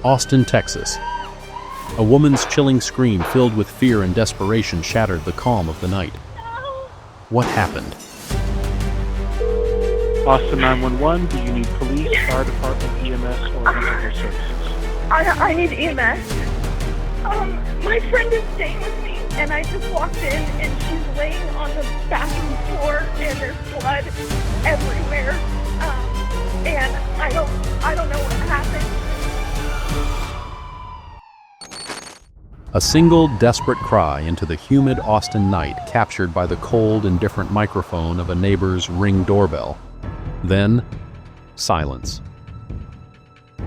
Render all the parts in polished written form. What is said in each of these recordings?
Austin, Texas. A woman's chilling scream filled with fear and desperation shattered the calm of the night. What happened? Austin 911, do you need police, fire department, EMS, or mental health services? I need EMS. My friend is staying with me, and I just walked in, and she's laying on the bathroom floor, and there's blood everywhere. And I don't know what happened. A single desperate cry into the humid Austin night captured by the cold, indifferent microphone of a neighbor's Ring doorbell. Then, silence.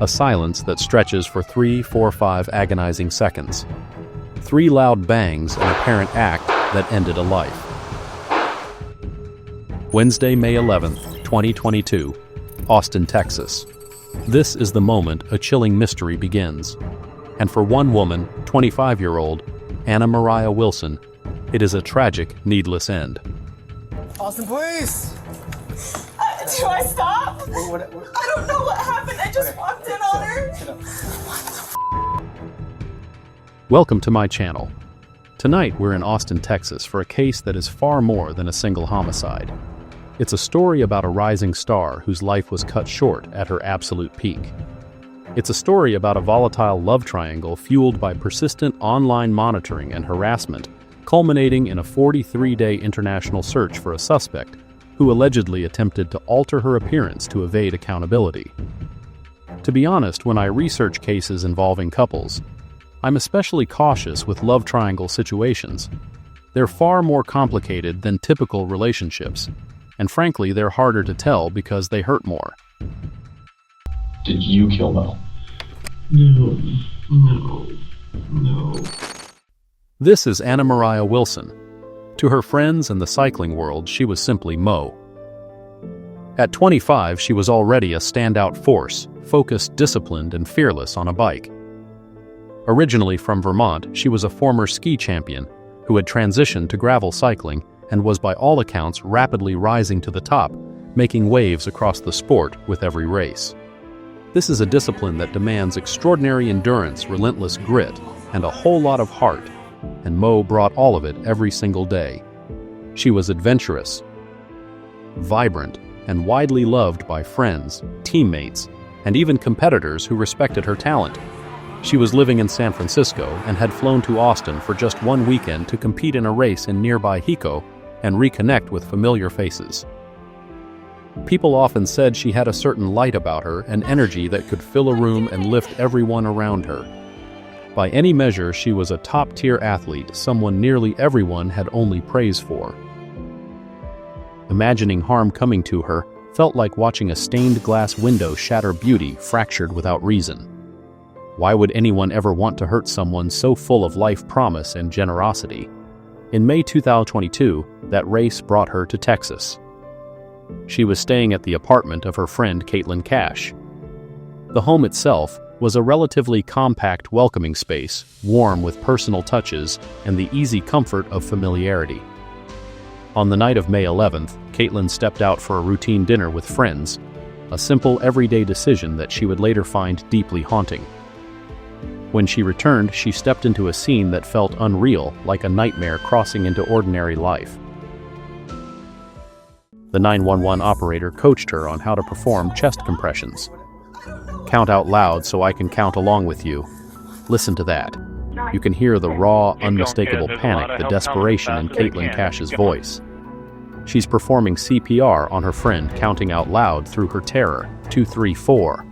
A silence that stretches for 3, 4, 5 agonizing seconds. 3 loud bangs, an apparent act that ended a life. Wednesday, May 11th, 2022, Austin, Texas. This is the moment a chilling mystery begins. And for one woman, 25-year-old Anna Moriah Wilson, it is a tragic, needless end. Austin, please! Do I stop? I don't know what happened. I just walked in on her. Welcome to my channel. Tonight we're in Austin, Texas for a case that is far more than a single homicide. It's a story about a rising star whose life was cut short at her absolute peak. It's a story about a volatile love triangle fueled by persistent online monitoring and harassment, culminating in a 43-day international search for a suspect who allegedly attempted to alter her appearance to evade accountability. To be honest, when I research cases involving couples, I'm especially cautious with love triangle situations. They're far more complicated than typical relationships, and frankly, they're harder to tell because they hurt more. Did you kill Mel? No. This is Anna Moriah Wilson. To her friends and the cycling world, she was simply Mo. At 25, she was already a standout force, focused, disciplined, and fearless on a bike. Originally from Vermont, she was a former ski champion who had transitioned to gravel cycling and was by all accounts rapidly rising to the top, making waves across the sport with every race. This is a discipline that demands extraordinary endurance, relentless grit, and a whole lot of heart, and Mo brought all of it every single day. She was adventurous, vibrant, and widely loved by friends, teammates, and even competitors who respected her talent. She was living in San Francisco and had flown to Austin for just one weekend to compete in a race in nearby Hico and reconnect with familiar faces. People often said she had a certain light about her, an energy that could fill a room and lift everyone around her. By any measure, she was a top-tier athlete, someone nearly everyone had only praise for. Imagining harm coming to her felt like watching a stained glass window shatter beauty fractured without reason. Why would anyone ever want to hurt someone so full of life promise and generosity? In May 2022, that race brought her to Texas. She was staying at the apartment of her friend Caitlyn Cash. The home itself was a relatively compact, welcoming space, warm with personal touches and the easy comfort of familiarity. On the night of May 11th, Caitlyn stepped out for a routine dinner with friends, a simple, everyday decision that she would later find deeply haunting. When she returned, she stepped into a scene that felt unreal, like a nightmare crossing into ordinary life. The 911 operator coached her on how to perform chest compressions. Count out loud so I can count along with you. Listen to that. You can hear the raw, unmistakable panic, the desperation in Caitlyn Cash's voice. She's performing CPR on her friend, counting out loud through her terror. 2, 3, 4.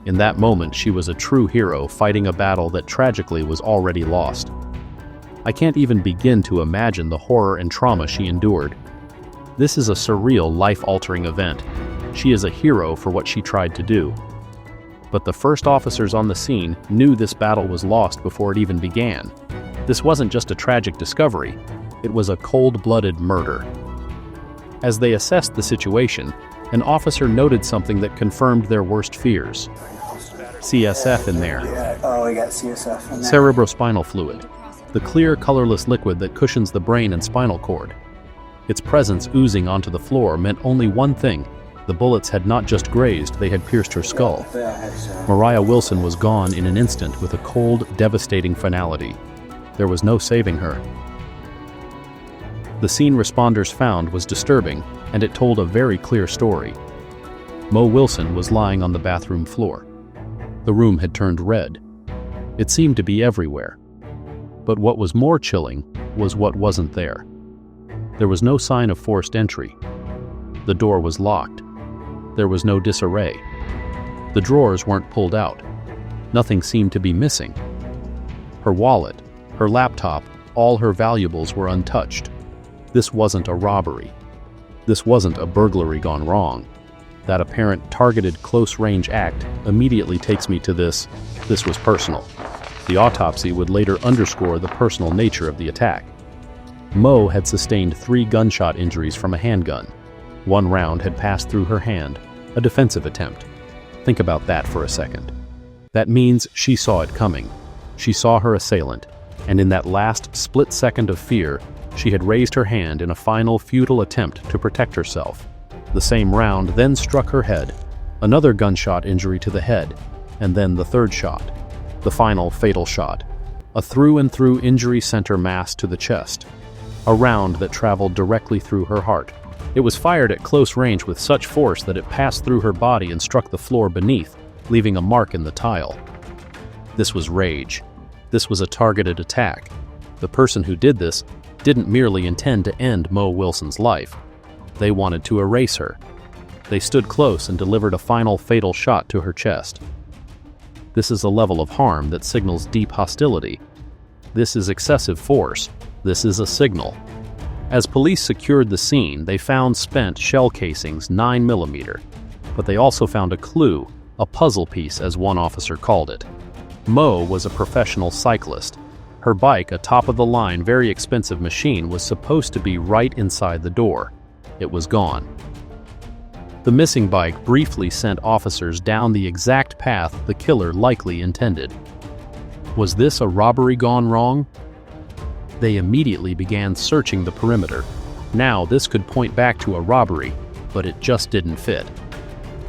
In that moment, she was a true hero fighting a battle that tragically was already lost. I can't even begin to imagine the horror and trauma she endured. This is a surreal, life-altering event. She is a hero for what she tried to do. But the first officers on the scene knew this battle was lost before it even began. This wasn't just a tragic discovery, it was a cold-blooded murder. As they assessed the situation, an officer noted something that confirmed their worst fears. CSF in there. Oh, we got CSF in there. Cerebrospinal fluid, the clear, colorless liquid that cushions the brain and spinal cord. Its presence oozing onto the floor meant only one thing: The bullets had not just grazed, they had pierced her skull. Moriah Wilson was gone in an instant with a cold, devastating finality. There was no saving her. The scene responders found was disturbing, and it told a very clear story. Mo Wilson was lying on the bathroom floor. The room had turned red. It seemed to be everywhere. But what was more chilling was what wasn't there. There was no sign of forced entry. The door was locked. There was no disarray. The drawers weren't pulled out. Nothing seemed to be missing. Her wallet, her laptop, all her valuables were untouched. This wasn't a robbery. This wasn't a burglary gone wrong. That apparent targeted close-range act immediately takes me to this was personal. The autopsy would later underscore the personal nature of the attack. Mo had sustained 3 gunshot injuries from a handgun. 1 round had passed through her hand, a defensive attempt. Think about that for a second. That means she saw it coming. She saw her assailant, and in that last split second of fear, she had raised her hand in a final futile attempt to protect herself. The same round then struck her head, another gunshot injury to the head, and then the 3rd shot, the final fatal shot, a through-and-through injury center mass to the chest, a round that traveled directly through her heart. It was fired at close range with such force that it passed through her body and struck the floor beneath, leaving a mark in the tile. This was rage. This was a targeted attack. The person who did this didn't merely intend to end Mo Wilson's life. They wanted to erase her. They stood close and delivered a final fatal shot to her chest. This is a level of harm that signals deep hostility. This is excessive force. This is a signal. As police secured the scene, they found spent shell casings 9mm, but they also found a clue, a puzzle piece as one officer called it. Mo was a professional cyclist. Her bike, a top-of-the-line, very expensive machine, was supposed to be right inside the door. It was gone. The missing bike briefly sent officers down the exact path the killer likely intended. Was this a robbery gone wrong? They immediately began searching the perimeter. Now this could point back to a robbery, but it just didn't fit.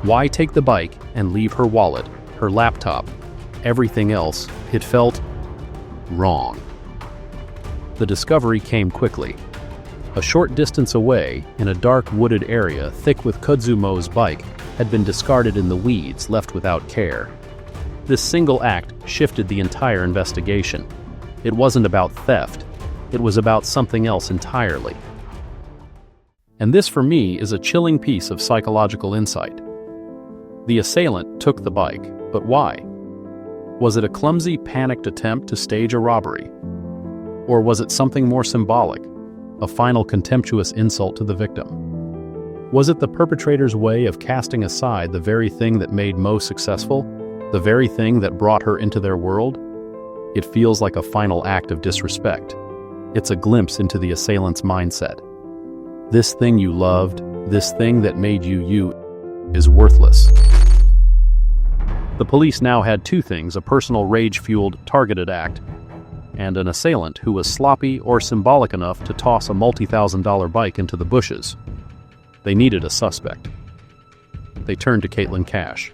Why take the bike and leave her wallet, her laptop, everything else? It felt wrong. The discovery came quickly. A short distance away, in a dark wooded area thick with Kudzumo's bike, had been discarded in the weeds, left without care. This single act shifted the entire investigation. It wasn't about theft. It was about something else entirely. And this, for me, is a chilling piece of psychological insight. The assailant took the bike, but why? Was it a clumsy, panicked attempt to stage a robbery? Or was it something more symbolic, a final contemptuous insult to the victim? Was it the perpetrator's way of casting aside the very thing that made Mo successful, the very thing that brought her into their world? It feels like a final act of disrespect. It's a glimpse into the assailant's mindset. This thing you loved, this thing that made you you, is worthless. The police now had 2 things: a personal rage-fueled, targeted act, and an assailant who was sloppy or symbolic enough to toss a multi-thousand-dollar bike into the bushes. They needed a suspect. They turned to Caitlin Cash.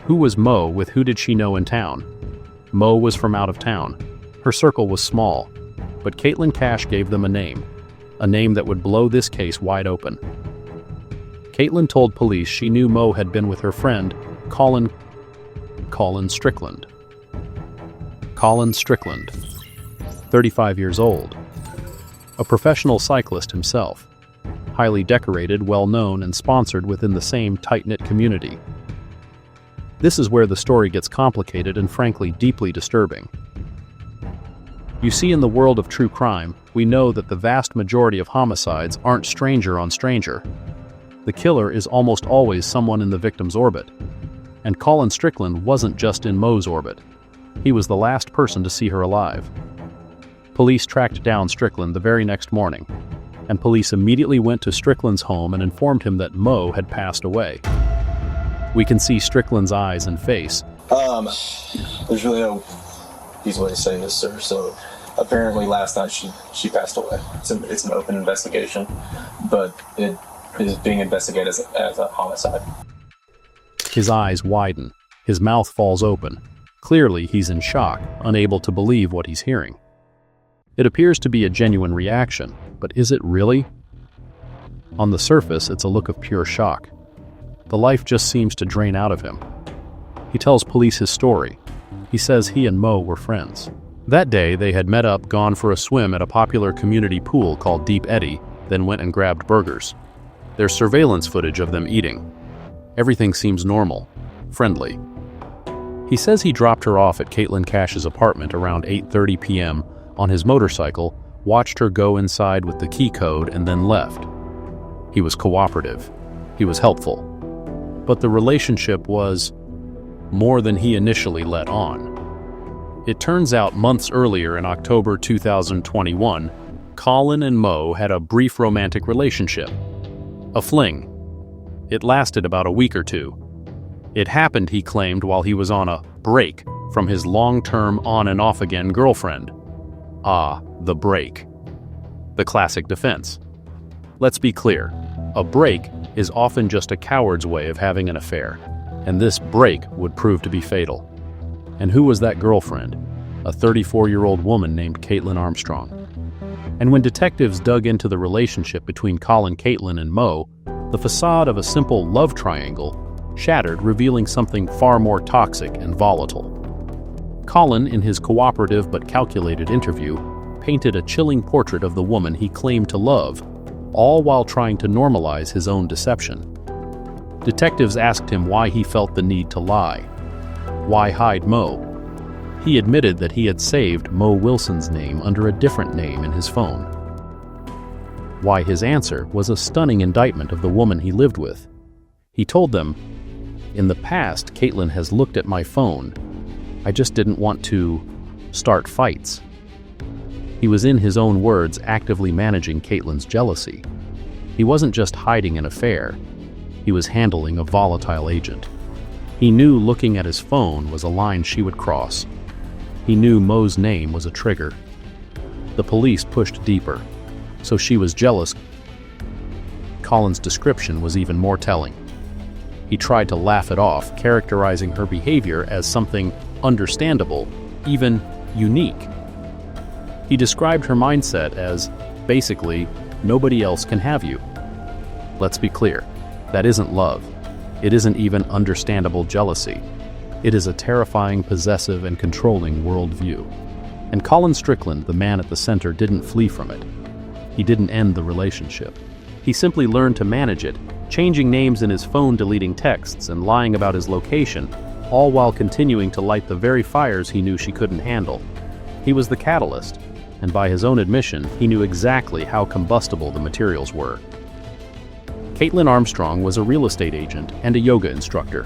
Who was Mo? With who did she know in town? Mo was from out of town. Her circle was small, but Caitlin Cash gave them a name that would blow this case wide open. Caitlin told police she knew Mo had been with her friend, Colin Strickland. Colin Strickland, 35 years old. A professional cyclist himself, highly decorated, well-known, and sponsored within the same tight-knit community. This is where the story gets complicated and frankly deeply disturbing. You see, in the world of true crime, we know that the vast majority of homicides aren't stranger on stranger. The killer is almost always someone in the victim's orbit. And Colin Strickland wasn't just in Mo's orbit. He was the last person to see her alive. Police tracked down Strickland the very next morning, and police immediately went to Strickland's home and informed him that Mo had passed away. We can see Strickland's eyes and face. There's really no easy way to say this, sir. So apparently last night she passed away. It's an open investigation, but is being investigated as a homicide. His eyes widen. His mouth falls open. Clearly, he's in shock, unable to believe what he's hearing. It appears to be a genuine reaction, but is it really? On the surface, it's a look of pure shock. The life just seems to drain out of him. He tells police his story. He says he and Mo were friends. That day, they had met up, gone for a swim at a popular community pool called Deep Eddy, then went and grabbed burgers. There's surveillance footage of them eating. Everything seems normal, friendly. He says he dropped her off at Caitlin Cash's apartment around 8:30 p.m. on his motorcycle, watched her go inside with the key code, and then left. He was cooperative. He was helpful. But the relationship was more than he initially let on. It turns out months earlier in October 2021, Colin and Mo had a brief romantic relationship. A fling. It lasted about a week or two. It happened, he claimed, while he was on a break from his long-term on-and-off-again girlfriend. Ah, the break. The classic defense. Let's be clear, a break is often just a coward's way of having an affair, and this break would prove to be fatal. And who was that girlfriend? A 34-year-old woman named Kaitlin Armstrong. And when detectives dug into the relationship between Colin, Caitlin, and Mo, the facade of a simple love triangle shattered, revealing something far more toxic and volatile. Colin, in his cooperative but calculated interview, painted a chilling portrait of the woman he claimed to love, all while trying to normalize his own deception. Detectives asked him why he felt the need to lie. Why hide Mo? He admitted that he had saved Mo Wilson's name under a different name in his phone. Why his answer was a stunning indictment of the woman he lived with. He told them, "In the past, Caitlin has looked at my phone. I just didn't want to start fights." He was, in his own words, actively managing Caitlin's jealousy. He wasn't just hiding an affair. He was handling a volatile agent. He knew looking at his phone was a line she would cross. He knew Mo's name was a trigger. The police pushed deeper. So she was jealous. Colin's description was even more telling. He tried to laugh it off, characterizing her behavior as something understandable, even unique. He described her mindset as, basically, nobody else can have you. Let's be clear, that isn't love. It isn't even understandable jealousy. It is a terrifying, possessive, and controlling worldview. And Colin Strickland, the man at the center, didn't flee from it. He didn't end the relationship. He simply learned to manage it, changing names in his phone, deleting texts, and lying about his location, all while continuing to light the very fires he knew she couldn't handle. He was the catalyst, and by his own admission, he knew exactly how combustible the materials were. Kaitlin Armstrong was a real estate agent and a yoga instructor.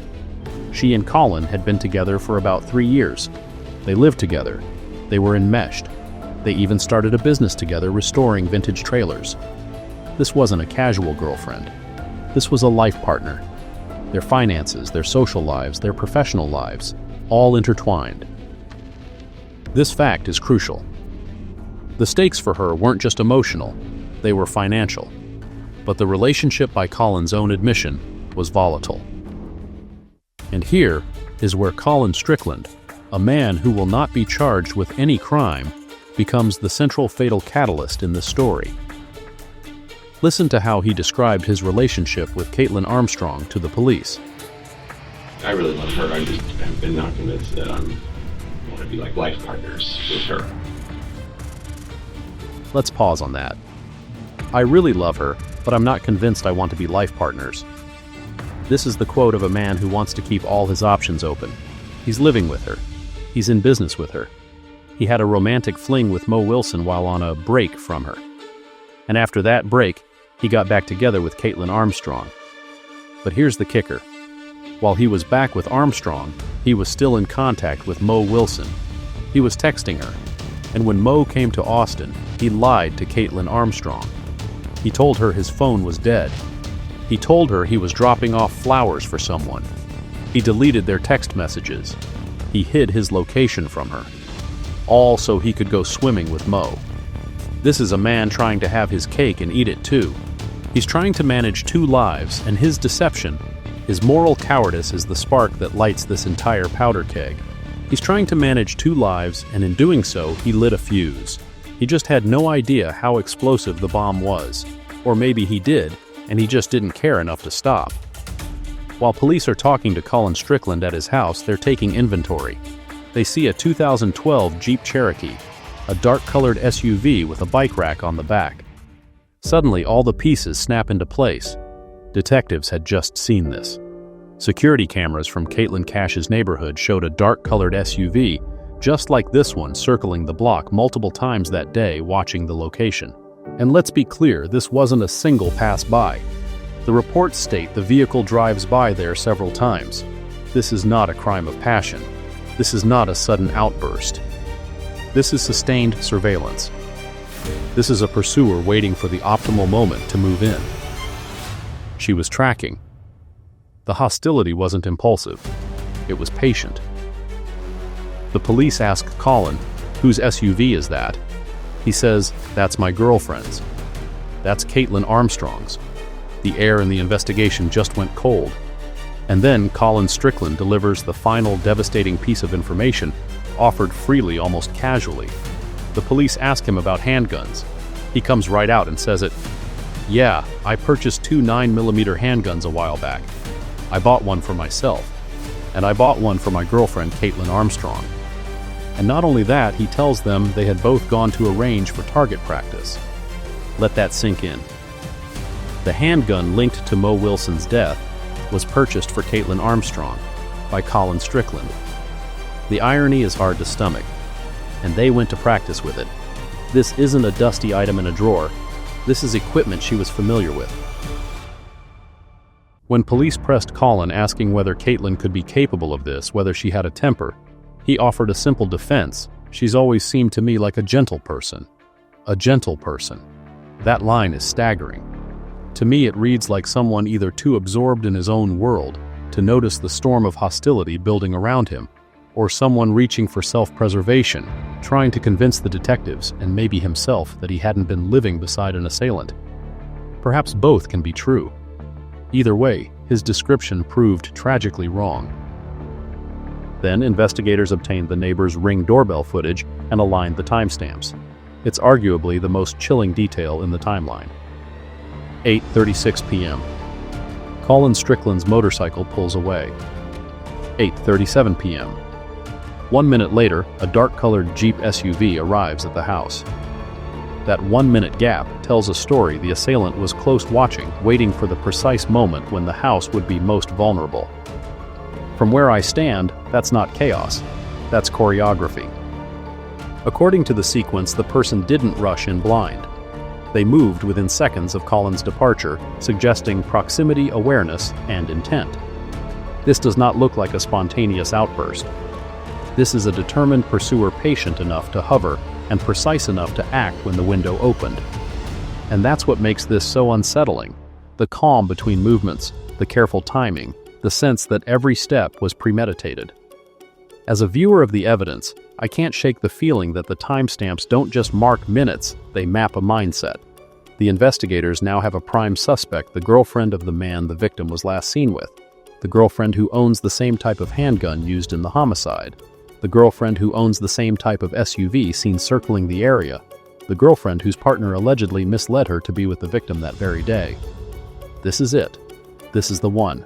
She and Colin had been together for about 3 years. They lived together. They were enmeshed. They even started a business together restoring vintage trailers. This wasn't a casual girlfriend. This was a life partner. Their finances, their social lives, their professional lives, all intertwined. This fact is crucial. The stakes for her weren't just emotional, they were financial. But the relationship, by Colin's own admission, was volatile. And here is where Colin Strickland, a man who will not be charged with any crime, becomes the central fatal catalyst in this story. Listen to how he described his relationship with Kaitlin Armstrong to the police. I really love her. I just have been not convinced that I want to be like life partners with her. Let's pause on that. I really love her, but I'm not convinced I want to be life partners. This is the quote of a man who wants to keep all his options open. He's living with her. He's in business with her. He had a romantic fling with Mo Wilson while on a break from her. And after that break, he got back together with Kaitlin Armstrong. But here's the kicker. While he was back with Armstrong, he was still in contact with Mo Wilson. He was texting her. And when Mo came to Austin, he lied to Kaitlin Armstrong. He told her his phone was dead. He told her he was dropping off flowers for someone. He deleted their text messages. He hid his location from her. All so he could go swimming with Mo. This is a man trying to have his cake and eat it too. He's trying to manage 2 lives, and his deception, his moral cowardice, is the spark that lights this entire powder keg. He's trying to manage 2 lives, and in doing so, he lit a fuse. He just had no idea how explosive the bomb was. Or maybe he did, and he just didn't care enough to stop. While police are talking to Colin Strickland at his house, they're taking inventory. They see a 2012 Jeep Cherokee, a dark-colored SUV with a bike rack on the back. Suddenly, all the pieces snap into place. Detectives had just seen this. Security cameras from Caitlin Cash's neighborhood showed a dark-colored SUV, just like this one, circling the block multiple times that day, watching the location. And let's be clear, this wasn't a single pass-by. The reports state the vehicle drives by there several times. This is not a crime of passion. This is not a sudden outburst. This is sustained surveillance. This is a pursuer waiting for the optimal moment to move in. She was tracking. The hostility wasn't impulsive. It was patient. The police ask Colin, "Whose SUV is that?" He says, "That's my girlfriend's. That's Kaitlin Armstrong's." The air in the investigation just went cold. And then Colin Strickland delivers the final devastating piece of information, offered freely, almost casually. The police ask him about handguns. He comes right out and says it. "Yeah, I purchased 2 9mm handguns a while back. I bought one for myself. And I bought one for my girlfriend, Kaitlin Armstrong." And not only that, he tells them they had both gone to a range for target practice. Let that sink in. The handgun linked to Mo Wilson's death was purchased for Kaitlin Armstrong by Colin Strickland. The irony is hard to stomach, and they went to practice with it. This isn't a dusty item in a drawer. This is equipment she was familiar with. When police pressed Colin asking whether Kaitlin could be capable of this, whether she had a temper, he offered a simple defense. "She's always seemed to me like a gentle person." A gentle person. That line is staggering. To me, it reads like someone either too absorbed in his own world to notice the storm of hostility building around him, or someone reaching for self-preservation, trying to convince the detectives and maybe himself that he hadn't been living beside an assailant. Perhaps both can be true. Either way, his description proved tragically wrong. Then investigators obtained the neighbor's Ring doorbell footage and aligned the timestamps. It's arguably the most chilling detail in the timeline. 8:36 p.m. Colin Strickland's motorcycle pulls away. 8:37 p.m. 1 minute later, a dark-colored Jeep SUV arrives at the house. That 1-minute gap tells a story the assailant was close watching, waiting for the precise moment when the house would be most vulnerable. From where I stand, that's not chaos. That's choreography. According to the sequence, the person didn't rush in blind. They moved within seconds of Colin's departure, suggesting proximity awareness and intent. This does not look like a spontaneous outburst. This is a determined pursuer, patient enough to hover and precise enough to act when the window opened. And that's what makes this so unsettling. The calm between movements, the careful timing, the sense that every step was premeditated. As a viewer of the evidence, I can't shake the feeling that the timestamps don't just mark minutes, they map a mindset. The investigators now have a prime suspect, the girlfriend of the man the victim was last seen with, the girlfriend who owns the same type of handgun used in the homicide, the girlfriend who owns the same type of SUV seen circling the area, the girlfriend whose partner allegedly misled her to be with the victim that very day. This is it. This is the one.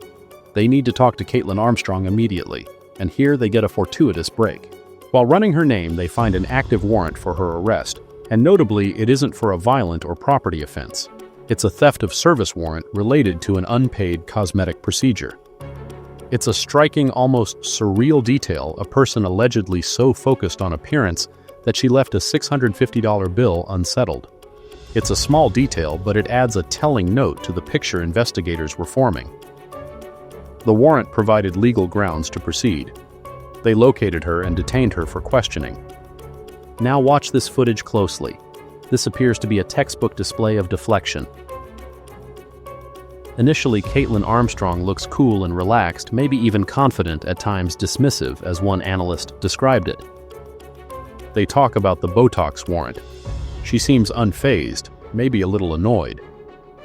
They need to talk to Kaitlin Armstrong immediately, and here they get a fortuitous break. While running her name, they find an active warrant for her arrest, and notably, it isn't for a violent or property offense. It's a theft of service warrant related to an unpaid cosmetic procedure. It's a striking, almost surreal detail, a person allegedly so focused on appearance that she left a $650 bill unsettled. It's a small detail, but it adds a telling note to the picture investigators were forming. The warrant provided legal grounds to proceed. They located her and detained her for questioning. Now watch this footage closely. This appears to be a textbook display of deflection. Initially, Kaitlin Armstrong looks cool and relaxed, maybe even confident, at times dismissive, as one analyst described it. They talk about the Botox warrant. She seems unfazed, maybe a little annoyed.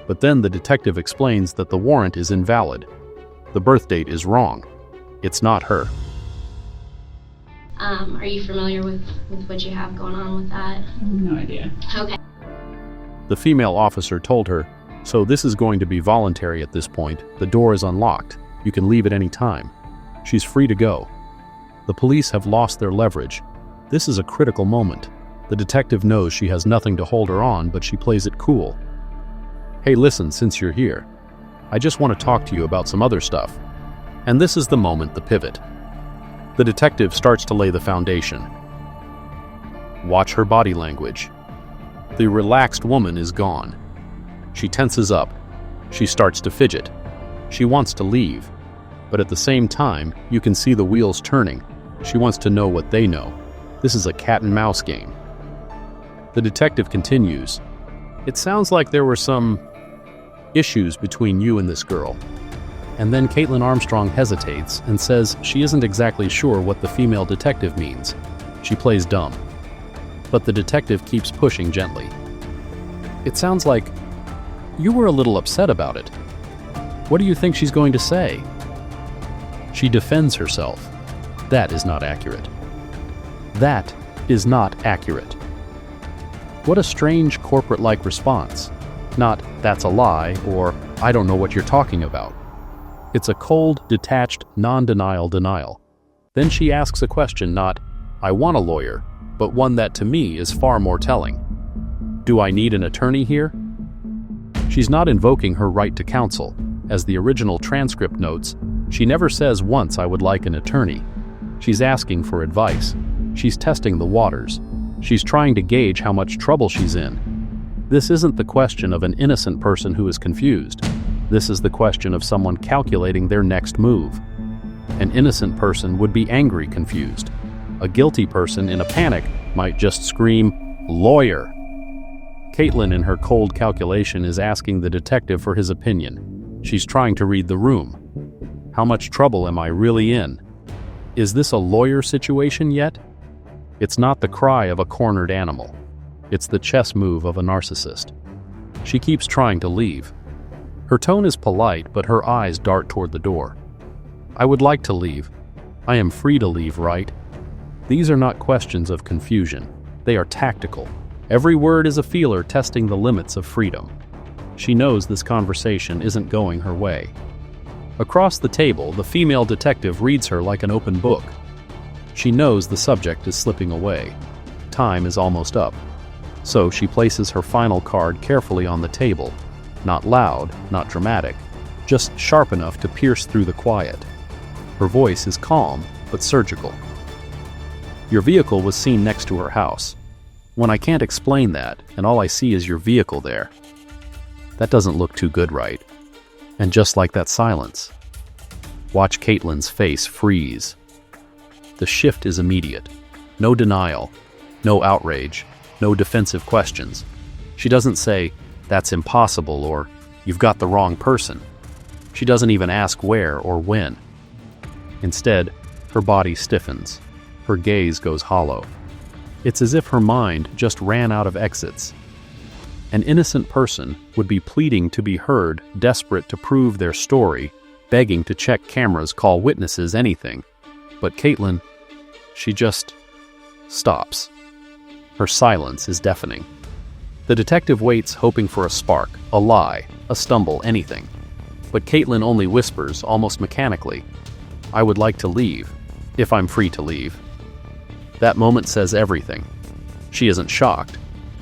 But then the detective explains that the warrant is invalid. The birth date is wrong. It's not her. Are you familiar with what you have going on with that? No idea. Okay. The female officer told her, "So this is going to be voluntary at this point. The door is unlocked. You can leave at any time. She's free to go." The police have lost their leverage. This is a critical moment. The detective knows she has nothing to hold her on, but she plays it cool. "Hey, listen, since you're here, I just want to talk to you about some other stuff." And this is the moment, the pivot. The detective starts to lay the foundation. Watch her body language. The relaxed woman is gone. She tenses up. She starts to fidget. She wants to leave. But at the same time, you can see the wheels turning. She wants to know what they know. This is a cat and mouse game. The detective continues. "It sounds like there were some issues between you and this girl." And then Kaitlin Armstrong hesitates and says she isn't exactly sure what the female detective means. She plays dumb. But the detective keeps pushing gently. "It sounds like you were a little upset about it. What do you think she's going to say?" She defends herself. That is not accurate. That is not accurate. What a strange corporate-like response. Not, "That's a lie," or "I don't know what you're talking about." It's a cold, detached, non-denial denial. Then she asks a question not, "I want a lawyer," but one that to me is far more telling. "Do I need an attorney here?" She's not invoking her right to counsel. As the original transcript notes, she never says once, "I would like an attorney." She's asking for advice. She's testing the waters. She's trying to gauge how much trouble she's in. This isn't the question of an innocent person who is confused. This is the question of someone calculating their next move. An innocent person would be angry, confused. A guilty person in a panic might just scream, "Lawyer!" Caitlyn, in her cold calculation, is asking the detective for his opinion. She's trying to read the room. How much trouble am I really in? Is this a lawyer situation yet? It's not the cry of a cornered animal. It's the chess move of a narcissist. She keeps trying to leave. Her tone is polite, but her eyes dart toward the door. "I would like to leave. I am free to leave, right?" These are not questions of confusion. They are tactical. Every word is a feeler testing the limits of freedom. She knows this conversation isn't going her way. Across the table, the female detective reads her like an open book. She knows the subject is slipping away. Time is almost up. So she places her final card carefully on the table. Not loud, not dramatic, just sharp enough to pierce through the quiet. Her voice is calm, but surgical. "Your vehicle was seen next to her house. When I can't explain that, and all I see is your vehicle there. That doesn't look too good, right?" And just like that silence, watch Caitlyn's face freeze. The shift is immediate. No denial, no outrage, no defensive questions. She doesn't say, "That's impossible," or "You've got the wrong person." She doesn't even ask where or when. Instead, her body stiffens. Her gaze goes hollow. It's as if her mind just ran out of exits. An innocent person would be pleading to be heard, desperate to prove their story, begging to check cameras, call witnesses, anything. But Caitlyn, she just stops. Her silence is deafening. The detective waits, hoping for a spark, a lie, a stumble, anything. But Caitlyn only whispers, almost mechanically, "I would like to leave, if I'm free to leave." That moment says everything. She isn't shocked.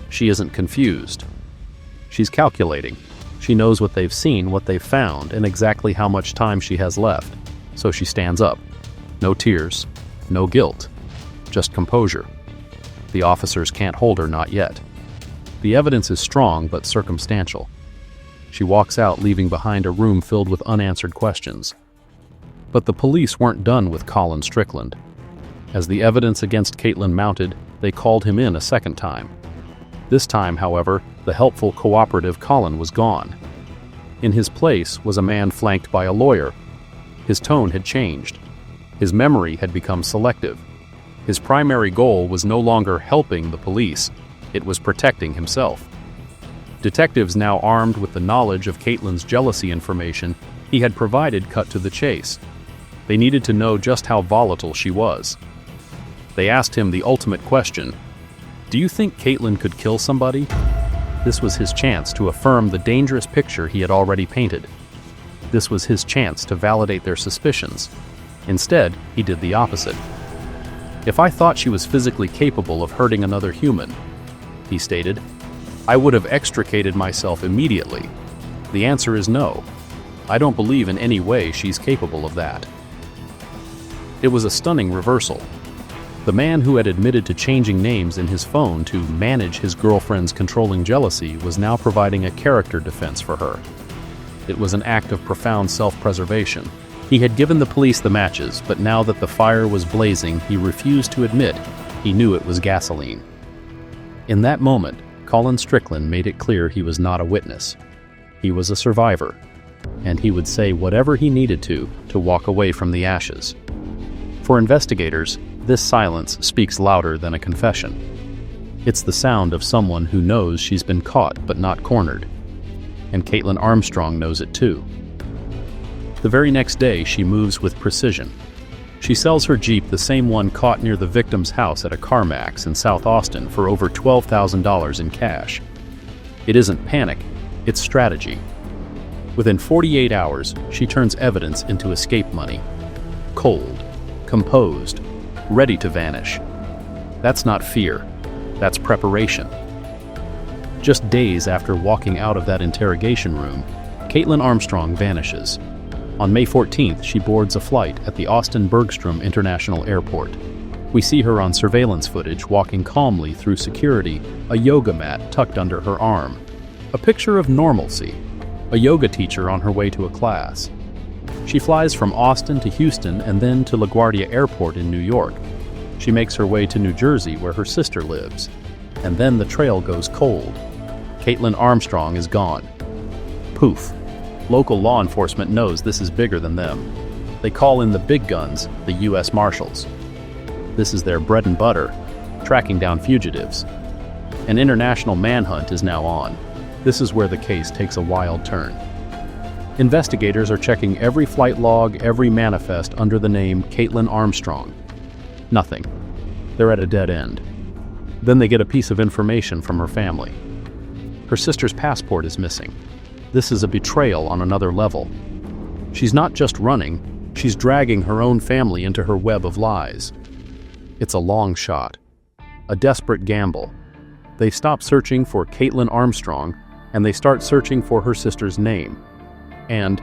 She isn't confused. She's calculating. She knows what they've seen, what they've found, and exactly how much time she has left. So she stands up. No tears, no guilt, just composure. The officers can't hold her, not yet. The evidence is strong but circumstantial. She walks out, leaving behind a room filled with unanswered questions. But the police weren't done with Colin Strickland. As the evidence against Caitlyn mounted, they called him in a second time. This time, however, the helpful, cooperative Colin was gone. In his place was a man flanked by a lawyer. His tone had changed. His memory had become selective. His primary goal was no longer helping the police, it was protecting himself. Detectives, now armed with the knowledge of Caitlyn's jealousy information he had provided, cut to the chase. They needed to know just how volatile she was. They asked him the ultimate question: do you think Caitlyn could kill somebody? This was his chance to affirm the dangerous picture he had already painted. This was his chance to validate their suspicions. Instead, he did the opposite. "If I thought she was physically capable of hurting another human," he stated, "I would have extricated myself immediately. The answer is no. I don't believe in any way she's capable of that." It was a stunning reversal. The man who had admitted to changing names in his phone to manage his girlfriend's controlling jealousy was now providing a character defense for her. It was an act of profound self-preservation. He had given the police the matches, but now that the fire was blazing, he refused to admit he knew it was gasoline. In that moment, Colin Strickland made it clear he was not a witness. He was a survivor, and he would say whatever he needed to walk away from the ashes. For investigators, this silence speaks louder than a confession. It's the sound of someone who knows she's been caught but not cornered. And Kaitlin Armstrong knows it too. The very next day, she moves with precision. She sells her Jeep, the same one caught near the victim's house at a CarMax in South Austin, for over $12,000 in cash. It isn't panic, it's strategy. Within 48 hours, she turns evidence into escape money. Cold, composed, ready to vanish. That's not fear, that's preparation. Just days after walking out of that interrogation room, Kaitlin Armstrong vanishes. On May 14th, she boards a flight at the Austin Bergstrom International Airport. We see her on surveillance footage walking calmly through security, a yoga mat tucked under her arm. A picture of normalcy, a yoga teacher on her way to a class. She flies from Austin to Houston and then to LaGuardia Airport in New York. She makes her way to New Jersey, where her sister lives. And then the trail goes cold. Kaitlin Armstrong is gone. Poof. Local law enforcement knows this is bigger than them. They call in the big guns, the U.S. Marshals. This is their bread and butter, tracking down fugitives. An international manhunt is now on. This is where the case takes a wild turn. Investigators are checking every flight log, every manifest under the name Kaitlin Armstrong. Nothing. They're at a dead end. Then they get a piece of information from her family. Her sister's passport is missing. This is a betrayal on another level. She's not just running, she's dragging her own family into her web of lies. It's a long shot, a desperate gamble. They stop searching for Kaitlin Armstrong, and they start searching for her sister's name. And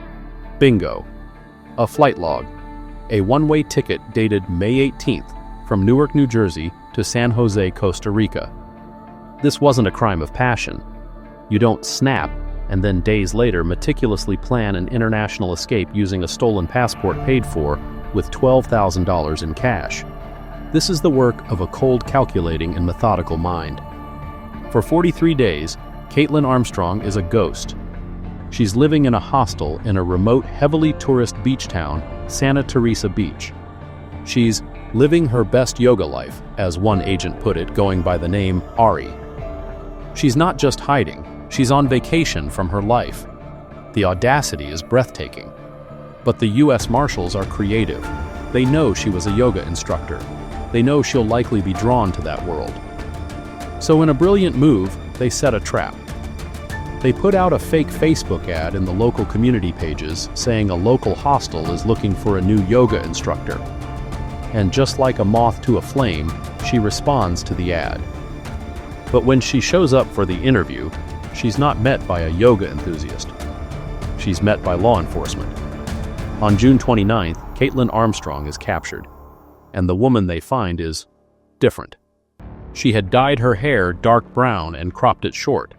bingo, a flight log, a one-way ticket dated May 18th from Newark, New Jersey to San Jose, Costa Rica. This wasn't a crime of passion. You don't snap and then days later meticulously plan an international escape using a stolen passport paid for with $12,000 in cash. This is the work of a cold, calculating, and methodical mind. For 43 days, Kaitlin Armstrong is a ghost. She's living in a hostel in a remote, heavily tourist beach town, Santa Teresa Beach. She's living her best yoga life, as one agent put it, going by the name Ari. She's not just hiding, she's on vacation from her life. The audacity is breathtaking. But the U.S. Marshals are creative. They know she was a yoga instructor. They know she'll likely be drawn to that world. So in a brilliant move, they set a trap. They put out a fake Facebook ad in the local community pages saying a local hostel is looking for a new yoga instructor. And just like a moth to a flame, she responds to the ad. But when she shows up for the interview, she's not met by a yoga enthusiast. She's met by law enforcement. On June 29th, Kaitlin Armstrong is captured, and the woman they find is different. She had dyed her hair dark brown and cropped it short.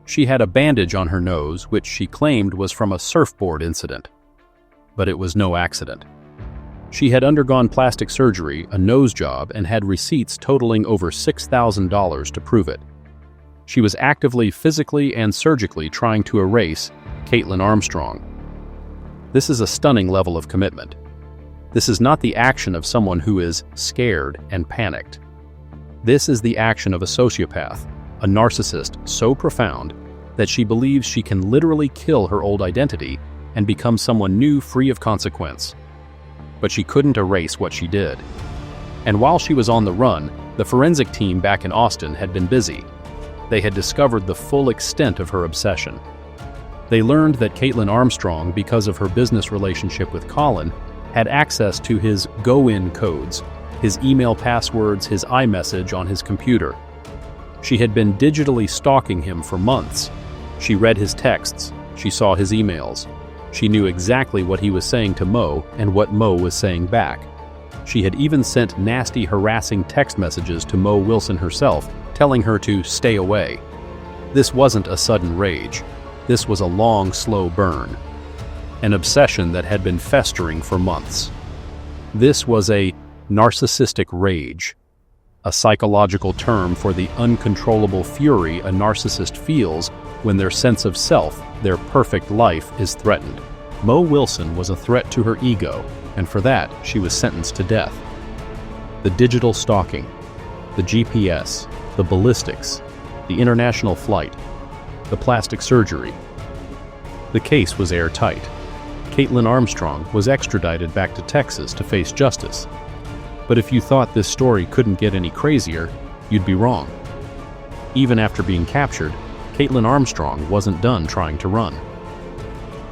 She had a bandage on her nose, which she claimed was from a surfboard incident. But it was no accident. She had undergone plastic surgery, a nose job, and had receipts totaling over $6,000 to prove it. She was actively, physically, and surgically trying to erase Kaitlin Armstrong. This is a stunning level of commitment. This is not the action of someone who is scared and panicked. This is the action of a sociopath, a narcissist so profound that she believes she can literally kill her old identity and become someone new free of consequence. But she couldn't erase what she did. And while she was on the run, the forensic team back in Austin had been busy. They had discovered the full extent of her obsession. They learned that Kaitlin Armstrong, because of her business relationship with Colin, had access to his go-in codes, his email passwords, his iMessage on his computer. She had been digitally stalking him for months. She read his texts, she saw his emails. She knew exactly what he was saying to Mo and what Mo was saying back. She had even sent nasty, harassing text messages to Mo Wilson herself, telling her to stay away. This wasn't a sudden rage. This was a long, slow burn. An obsession that had been festering for months. This was a narcissistic rage, a psychological term for the uncontrollable fury a narcissist feels when their sense of self, their perfect life, is threatened. Mo Wilson was a threat to her ego, and for that, she was sentenced to death. The digital stalking, the GPS, the ballistics, the international flight, the plastic surgery. The case was airtight. Kaitlin Armstrong was extradited back to Texas to face justice. But if you thought this story couldn't get any crazier, you'd be wrong. Even after being captured, Kaitlin Armstrong wasn't done trying to run.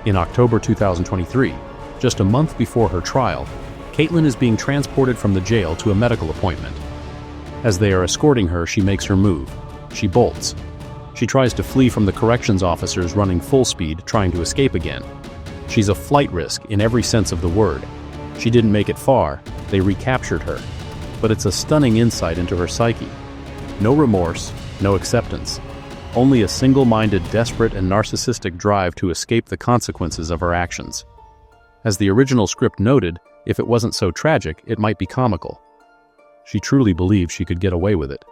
In October 2023, just a month before her trial, Caitlyn is being transported from the jail to a medical appointment. As they are escorting her, she makes her move. She bolts. She tries to flee from the corrections officers running full speed, trying to escape again. She's a flight risk in every sense of the word. She didn't make it far, they recaptured her. But it's a stunning insight into her psyche. No remorse, no acceptance. Only a single-minded, desperate, and narcissistic drive to escape the consequences of her actions. As the original script noted, if it wasn't so tragic, it might be comical. She truly believed she could get away with it.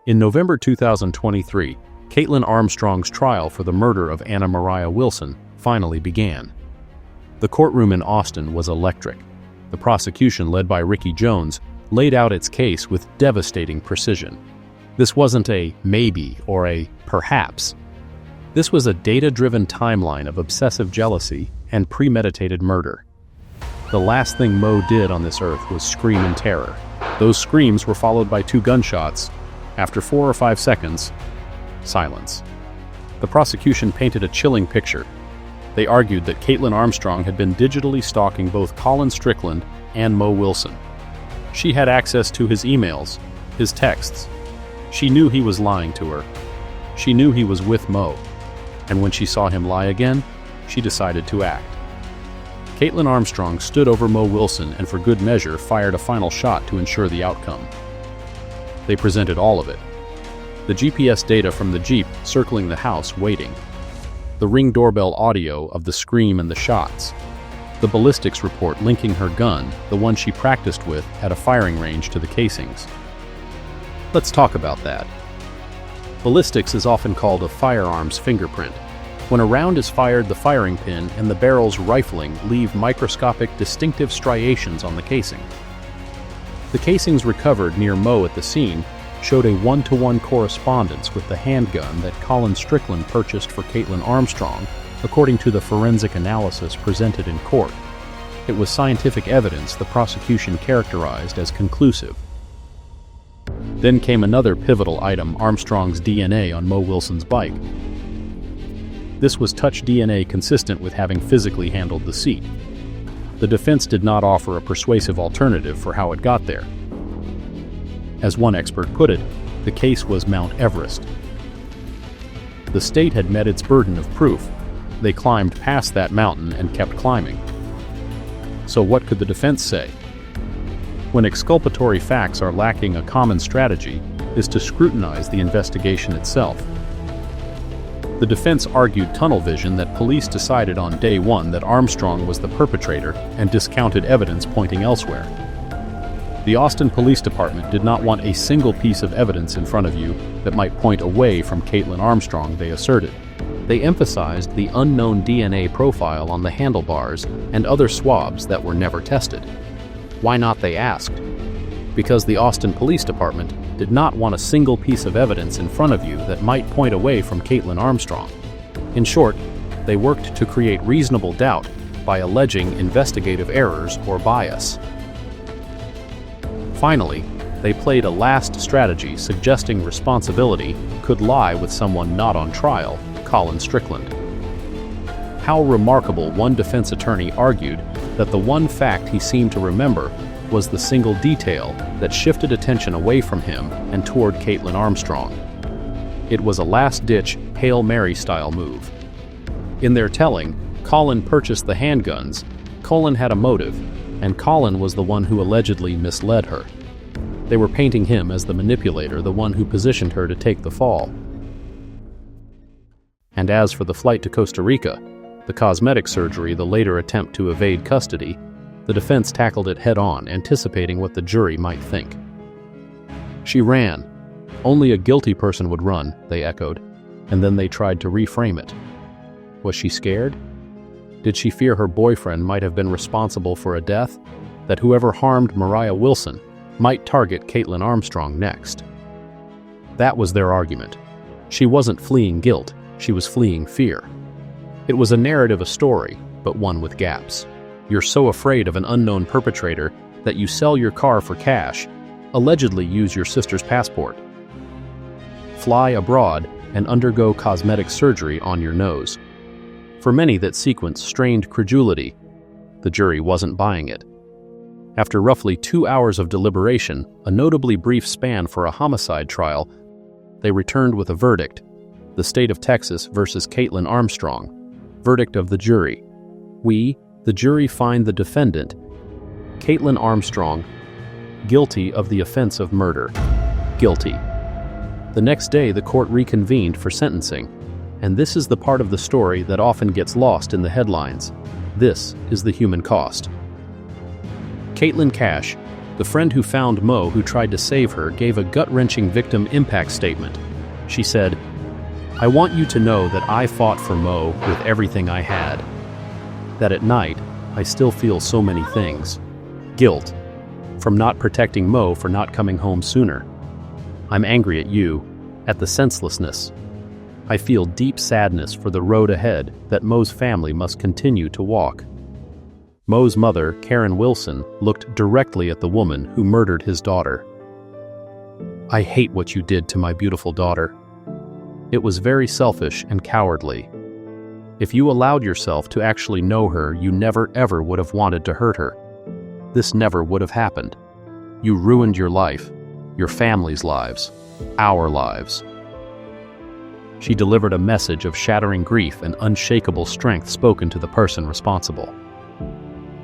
In November 2023, Kaitlin Armstrong's trial for the murder of Anna Moriah Wilson finally began. The courtroom in Austin was electric. The prosecution, led by Ricky Jones, laid out its case with devastating precision. This wasn't a maybe or a perhaps. This was a data-driven timeline of obsessive jealousy and premeditated murder. The last thing Mo did on this earth was scream in terror. Those screams were followed by 2 gunshots. After 4 or 5 seconds, silence. The prosecution painted a chilling picture. They argued that Kaitlin Armstrong had been digitally stalking both Colin Strickland and Mo Wilson. She had access to his emails, his texts. She knew he was lying to her. She knew he was with Mo. And when she saw him lie again, she decided to act. Kaitlin Armstrong stood over Mo Wilson and for good measure fired a final shot to ensure the outcome. They presented all of it. The GPS data from the Jeep circling the house waiting. The Ring doorbell audio of the scream and the shots. The ballistics report linking her gun, the one she practiced with, at a firing range to the casings. Let's talk about that. Ballistics is often called a firearm's fingerprint. When a round is fired, the firing pin and the barrel's rifling leave microscopic, distinctive striations on the casing. The casings recovered near Mo at the scene showed a 1-to-1 correspondence with the handgun that Colin Strickland purchased for Kaitlin Armstrong, according to the forensic analysis presented in court. It was scientific evidence the prosecution characterized as conclusive. Then came another pivotal item, Armstrong's DNA on Mo Wilson's bike. This was touch DNA consistent with having physically handled the seat. The defense did not offer a persuasive alternative for how it got there. As one expert put it, the case was Mount Everest. The state had met its burden of proof. They climbed past that mountain and kept climbing. So what could the defense say? When exculpatory facts are lacking, a common strategy is to scrutinize the investigation itself. The defense argued tunnel vision, that police decided on day one that Armstrong was the perpetrator and discounted evidence pointing elsewhere. The Austin Police Department did not want a single piece of evidence in front of you that might point away from Kaitlin Armstrong, they asserted. They emphasized the unknown DNA profile on the handlebars and other swabs that were never tested. Why not, they asked? Because the Austin Police Department did not want a single piece of evidence in front of you that might point away from Kaitlin Armstrong. In short, they worked to create reasonable doubt by alleging investigative errors or bias. Finally, they played a last strategy suggesting responsibility could lie with someone not on trial, Colin Strickland. How remarkable, one defense attorney argued that the one fact he seemed to remember was the single detail that shifted attention away from him and toward Kaitlin Armstrong. It was a last-ditch Hail Mary-style move. In their telling, Colin purchased the handguns, Colin had a motive, and Colin was the one who allegedly misled her. They were painting him as the manipulator, the one who positioned her to take the fall. And as for the flight to Costa Rica, the cosmetic surgery, the later attempt to evade custody, the defense tackled it head-on, anticipating what the jury might think. She ran. Only a guilty person would run, they echoed, and then they tried to reframe it. Was she scared? Did she fear her boyfriend might have been responsible for a death? That whoever harmed Moriah Wilson might target Kaitlin Armstrong next? That was their argument. She wasn't fleeing guilt, she was fleeing fear. It was a narrative, a story, but one with gaps. You're so afraid of an unknown perpetrator that you sell your car for cash, allegedly use your sister's passport, fly abroad, and undergo cosmetic surgery on your nose. For many, that sequence strained credulity. The jury wasn't buying it. After roughly 2 hours of deliberation, a notably brief span for a homicide trial, they returned with a verdict: the state of Texas versus Kaitlin Armstrong. Verdict of the jury: we, the jury, find the defendant, Kaitlin Armstrong, guilty of the offense of murder. Guilty. The next day, the court reconvened for sentencing, and this is the part of the story that often gets lost in the headlines. This is the human cost. Caitlin Cash, the friend who found Mo, who tried to save her, gave a gut-wrenching victim impact statement. She said, "I want you to know that I fought for Mo with everything I had. That at night, I still feel so many things. Guilt, from not protecting Mo for not coming home sooner. I'm angry at you, at the senselessness. I feel deep sadness for the road ahead that Mo's family must continue to walk." Mo's mother, Karen Wilson, looked directly at the woman who murdered his daughter. "I hate what you did to my beautiful daughter. It was very selfish and cowardly. If you allowed yourself to actually know her, you never ever would have wanted to hurt her. This never would have happened. You ruined your life, your family's lives, our lives." She delivered a message of shattering grief and unshakable strength spoken to the person responsible.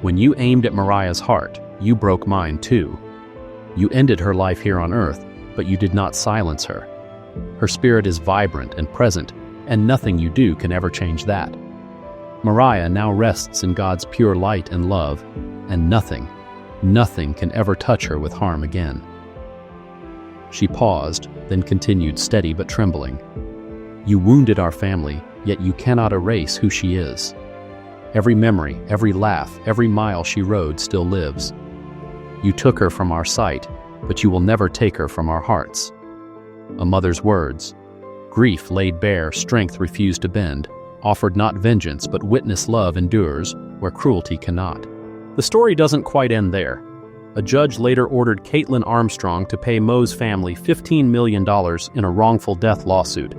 "When you aimed at Moriah's heart, you broke mine too. You ended her life here on earth, but you did not silence her. Her spirit is vibrant and present, and nothing you do can ever change that. Moriah now rests in God's pure light and love, and nothing can ever touch her with harm again." She paused, then continued, steady but trembling. "You wounded our family, yet you cannot erase who she is. Every memory, every laugh, every mile she rode still lives. You took her from our sight, but you will never take her from our hearts." A mother's words. Grief laid bare, strength refused to bend, offered not vengeance but witness love endures where cruelty cannot. The story doesn't quite end there. A judge later ordered Kaitlin Armstrong to pay Mo's family $15 million in a wrongful death lawsuit.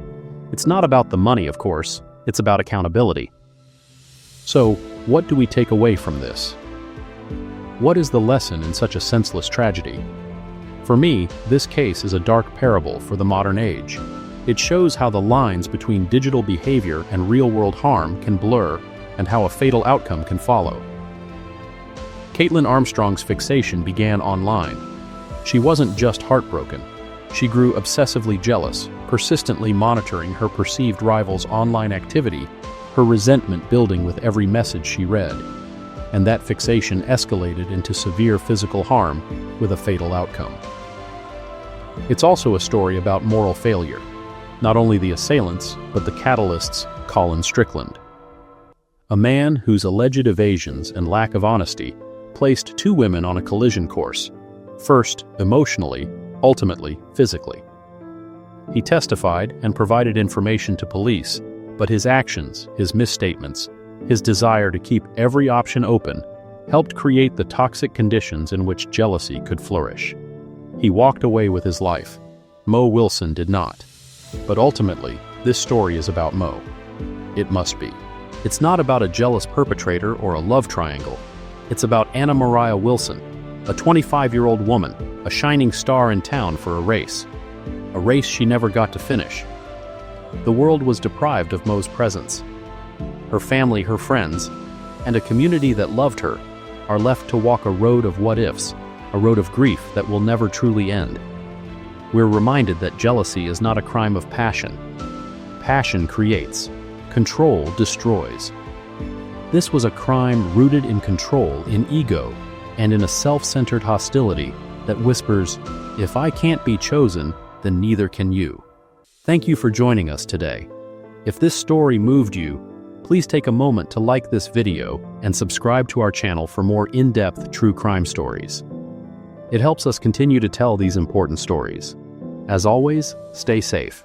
It's not about the money, of course, it's about accountability. So, what do we take away from this? What is the lesson in such a senseless tragedy? For me, this case is a dark parable for the modern age. It shows how the lines between digital behavior and real-world harm can blur, and how a fatal outcome can follow. Kaitlin Armstrong's fixation began online. She wasn't just heartbroken. She grew obsessively jealous, persistently monitoring her perceived rival's online activity, her resentment building with every message she read. And that fixation escalated into severe physical harm with a fatal outcome. It's also a story about moral failure. Not only the assailants, but the catalysts, Colin Strickland. A man whose alleged evasions and lack of honesty placed two women on a collision course. First, emotionally, ultimately physically. He testified and provided information to police, but his actions, his misstatements, his desire to keep every option open helped create the toxic conditions in which jealousy could flourish. He walked away with his life. Mo Wilson did not. But ultimately, this story is about Mo. It must be. It's not about a jealous perpetrator or a love triangle. It's about Anna Moriah Wilson, a 25-year-old woman, a shining star in town for a race she never got to finish. The world was deprived of Mo's presence. Her family, her friends, and a community that loved her are left to walk a road of what-ifs, a road of grief that will never truly end. We're reminded that jealousy is not a crime of passion. Passion creates. Control destroys. This was a crime rooted in control, in ego, and in a self-centered hostility that whispers, "If I can't be chosen, then neither can you." Thank you for joining us today. If this story moved you, please take a moment to like this video and subscribe to our channel for more in-depth true crime stories. It helps us continue to tell these important stories. As always, stay safe.